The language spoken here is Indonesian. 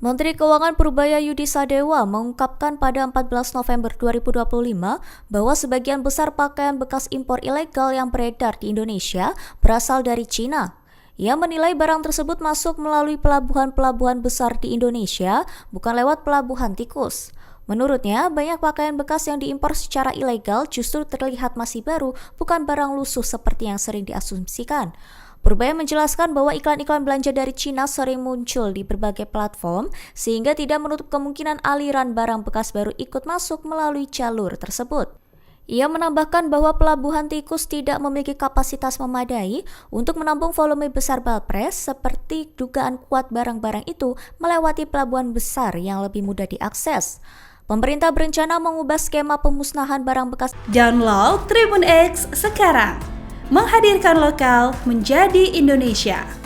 Menteri Keuangan Purbaya Yudi Sadewa mengungkapkan pada 14 November 2025 bahwa sebagian besar pakaian bekas impor ilegal yang beredar di Indonesia berasal dari Cina. Ia menilai barang tersebut masuk melalui pelabuhan-pelabuhan besar di Indonesia, bukan lewat pelabuhan tikus. Menurutnya, banyak pakaian bekas yang diimpor secara ilegal justru terlihat masih baru, bukan barang lusuh seperti yang sering diasumsikan. Purbaya menjelaskan bahwa iklan-iklan belanja dari Cina sering muncul di berbagai platform, sehingga tidak menutup kemungkinan aliran barang bekas baru ikut masuk melalui jalur tersebut. Ia menambahkan bahwa pelabuhan tikus tidak memiliki kapasitas memadai untuk menampung volume besar balpres, seperti dugaan kuat barang-barang itu melewati pelabuhan besar yang lebih mudah diakses. Pemerintah berencana mengubah skema pemusnahan barang bekas. Download Tribun X sekarang, menghadirkan lokal menjadi Indonesia.